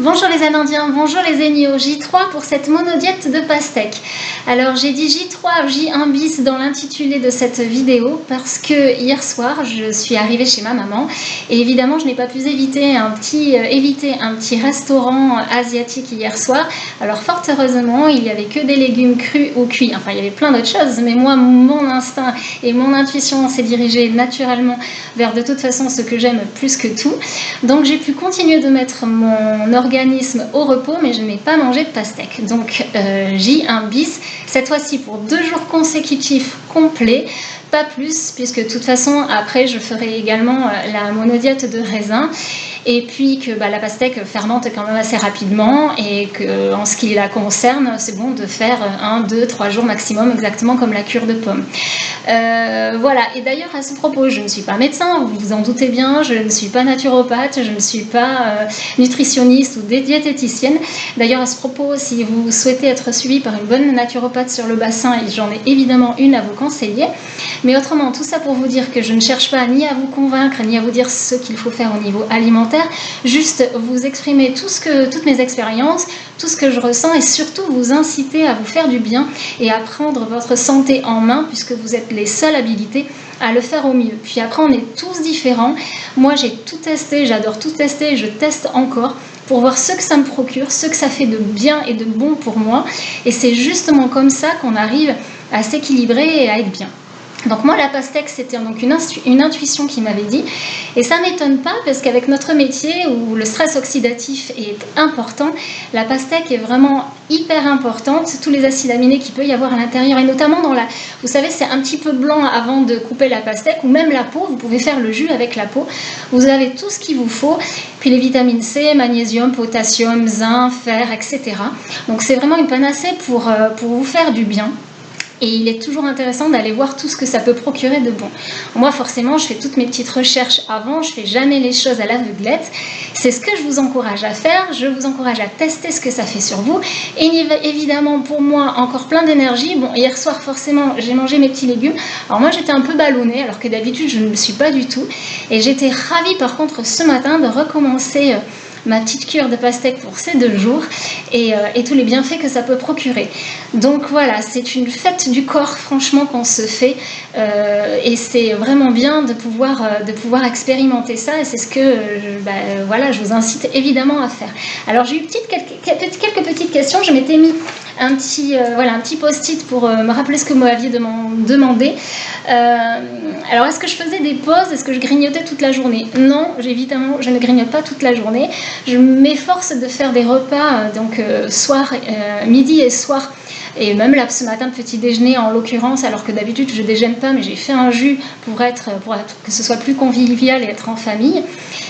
Bonjour les Amandiens, bonjour les Zéniaux, J3 pour cette monodiète de pastèque. Alors j'ai dit J3, J1 bis dans l'intitulé de cette vidéo parce que hier soir je suis arrivée chez ma maman et évidemment je n'ai pas pu éviter un petit restaurant asiatique hier soir. Alors fort heureusement il n'y avait que des légumes crus ou cuits, enfin il y avait plein d'autres choses mais moi mon instinct et mon intuition s'est dirigé naturellement vers de toute façon ce que j'aime plus que tout. Donc j'ai pu continuer de mettre mon organisme au repos, mais je n'ai pas mangé de pastèque. Donc J1 bis, cette fois-ci pour 2 jours consécutifs complets, pas plus, puisque de toute façon après je ferai également la monodiète de raisin. Et puis que la pastèque fermente quand même assez rapidement et qu'en ce qui la concerne, c'est bon de faire 1, 2, 3 jours maximum, exactement comme la cure de pommes. Voilà, et d'ailleurs à ce propos, je ne suis pas médecin, vous vous en doutez bien, je ne suis pas naturopathe, je ne suis pas nutritionniste ou diététicienne. D'ailleurs à ce propos, si vous souhaitez être suivi par une bonne naturopathe sur le bassin, j'en ai évidemment une à vous conseiller. Mais autrement, tout ça pour vous dire que je ne cherche pas ni à vous convaincre, ni à vous dire ce qu'il faut faire au niveau alimentaire, juste vous exprimer toutes mes expériences, tout ce que je ressens et surtout vous inciter à vous faire du bien et à prendre votre santé en main puisque vous êtes les seuls habilités à le faire au mieux. Puis après, on est tous différents. Moi, j'ai tout testé, j'adore tout tester et je teste encore pour voir ce que ça me procure, ce que ça fait de bien et de bon pour moi. Et c'est justement comme ça qu'on arrive à s'équilibrer et à être bien. Donc moi la pastèque c'était donc une intuition qui m'avait dit et ça m'étonne pas parce qu'avec notre métier où le stress oxydatif est important, la pastèque est vraiment hyper importante, tous les acides aminés qu'il peut y avoir à l'intérieur et notamment vous savez c'est un petit peu blanc avant de couper la pastèque ou même la peau, vous pouvez faire le jus avec la peau, vous avez tout ce qu'il vous faut, puis les vitamines C, magnésium, potassium, zinc, fer, etc. Donc c'est vraiment une panacée pour vous faire du bien. Et il est toujours intéressant d'aller voir tout ce que ça peut procurer de bon. Moi, forcément, je fais toutes mes petites recherches avant, je ne fais jamais les choses à l'aveuglette. C'est ce que je vous encourage à faire. Je vous encourage à tester ce que ça fait sur vous. Et évidemment, pour moi, encore plein d'énergie. Bon, hier soir, forcément, j'ai mangé mes petits légumes. Alors moi, j'étais un peu ballonnée, alors que d'habitude, je ne le suis pas du tout. Et j'étais ravie, par contre, ce matin, de recommencer ma petite cure de pastèque pour ces 2 jours et tous les bienfaits que ça peut procurer. Donc voilà, c'est une fête du corps franchement qu'on se fait et c'est vraiment bien de pouvoir expérimenter ça et c'est ce que je vous incite évidemment à faire. Alors j'ai eu quelques petites questions, je m'étais mis un petit post-it pour me rappeler ce que vous m'aviez demandé. Alors est-ce que je faisais des pauses, est-ce que je grignotais toute la journée? Non, évidemment je ne grignote pas toute la journée. Je m'efforce de faire des repas soir, midi et soir et même là ce matin petit déjeuner en l'occurrence alors que d'habitude je déjeune pas mais j'ai fait un jus pour que ce soit plus convivial et être en famille.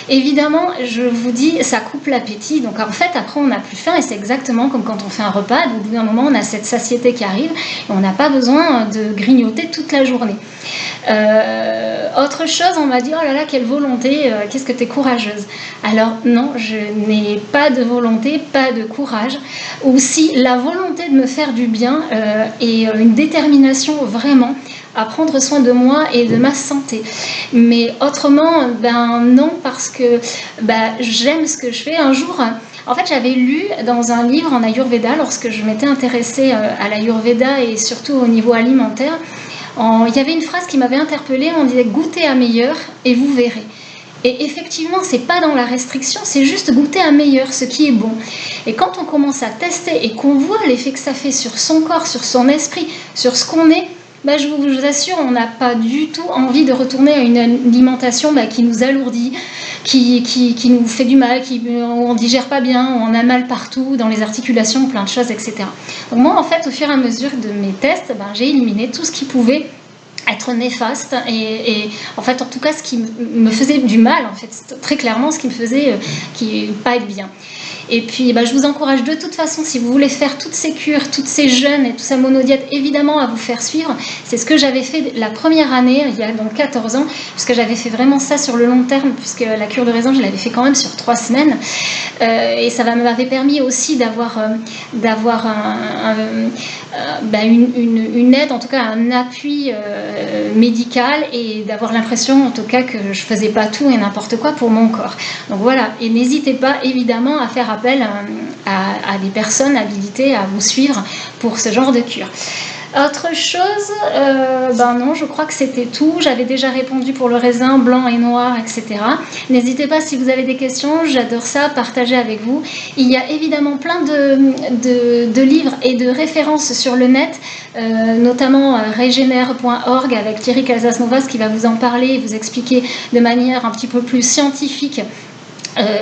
Évidemment je vous dis ça coupe l'appétit donc en fait après on n'a plus faim et c'est exactement comme quand on fait un repas, au bout d'un moment on a cette satiété qui arrive et on n'a pas besoin de grignoter toute la journée. Autre chose, on m'a dit oh là là quelle volonté, qu'est-ce que t'es courageuse. Alors non, je n'ai pas de volonté, pas de courage, ou si la volonté de me faire du bien et une détermination vraiment à prendre soin de moi et de ma santé. Mais autrement, non, parce que j'aime ce que je fais. Un jour, en fait, j'avais lu dans un livre en Ayurveda, lorsque je m'étais intéressée à l'Ayurveda et surtout au niveau alimentaire, il y avait une phrase qui m'avait interpellée, on disait « goûtez à meilleur et vous verrez ». Et effectivement, c'est pas dans la restriction, c'est juste goûter à meilleur, ce qui est bon. Et quand on commence à tester et qu'on voit l'effet que ça fait sur son corps, sur son esprit, sur ce qu'on est, je vous assure, on n'a pas du tout envie de retourner à une alimentation qui nous alourdit, qui nous fait du mal, où on ne digère pas bien, où on a mal partout, dans les articulations, plein de choses, etc. Donc moi, en fait, au fur et à mesure de mes tests, j'ai éliminé tout ce qui pouvait être néfaste et en fait en tout cas ce qui me faisait du mal en fait très clairement ce qui me faisait pas être bien. Et puis je vous encourage de toute façon si vous voulez faire toutes ces cures, toutes ces jeûnes et toute sa monodiète évidemment à vous faire suivre. C'est ce que j'avais fait la première année il y a donc 14 ans puisque j'avais fait vraiment ça sur le long terme puisque la cure de raisin je l'avais fait quand même sur 3 semaines et ça m'avait permis aussi d'avoir une aide, en tout cas un appui médical et d'avoir l'impression en tout cas que je faisais pas tout et n'importe quoi pour mon corps. Donc voilà, et n'hésitez pas évidemment à faire appel à des personnes habilitées à vous suivre pour ce genre de cure. Autre chose, non, je crois que c'était tout. J'avais déjà répondu pour le raisin blanc et noir, etc. N'hésitez pas si vous avez des questions, j'adore ça, partager avec vous. Il y a évidemment plein de livres et de références sur le net, notamment regenere.org avec Thierry Casasnovas qui va vous en parler et vous expliquer de manière un petit peu plus scientifique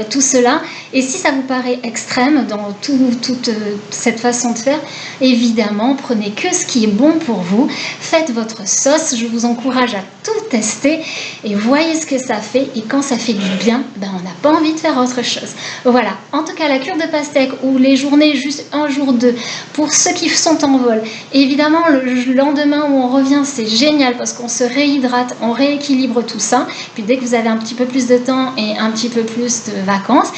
tout cela. Et si ça vous paraît extrême dans toute cette façon de faire, évidemment, prenez que ce qui est bon pour vous, faites votre sauce, je vous encourage à tout tester et voyez ce que ça fait. Et quand ça fait du bien, on n'a pas envie de faire autre chose. Voilà, en tout cas la cure de pastèque ou les journées juste un jour deux, pour ceux qui sont en vol, évidemment le lendemain où on revient, c'est génial parce qu'on se réhydrate, on rééquilibre tout ça. Puis dès que vous avez un petit peu plus de temps et un petit peu plus de vacances,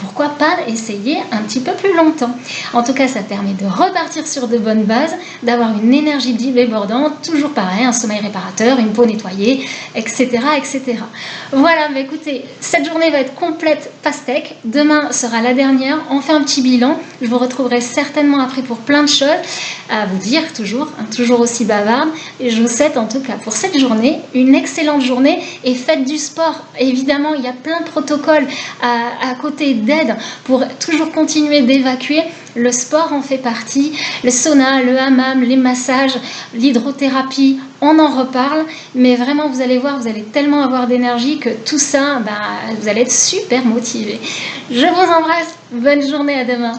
pourquoi pas essayer un petit peu plus longtemps. En tout cas, ça permet de repartir sur de bonnes bases, d'avoir une énergie débordante, toujours pareil, un sommeil réparateur, une peau nettoyée, etc. etc. Voilà, écoutez, cette journée va être complète pastèque. Demain sera la dernière, on fait un petit bilan. Je vous retrouverai certainement après pour plein de choses à vous dire, toujours aussi bavarde. Et je vous souhaite en tout cas pour cette journée une excellente journée et faites du sport. Évidemment, il y a plein de protocoles à côté d'aide pour toujours continuer d'évacuer. Le sport en fait partie, le sauna, le hammam, les massages, l'hydrothérapie, on en reparle, mais vraiment vous allez voir, vous allez tellement avoir d'énergie que tout ça, vous allez être super motivé. Je vous embrasse, bonne journée, à demain.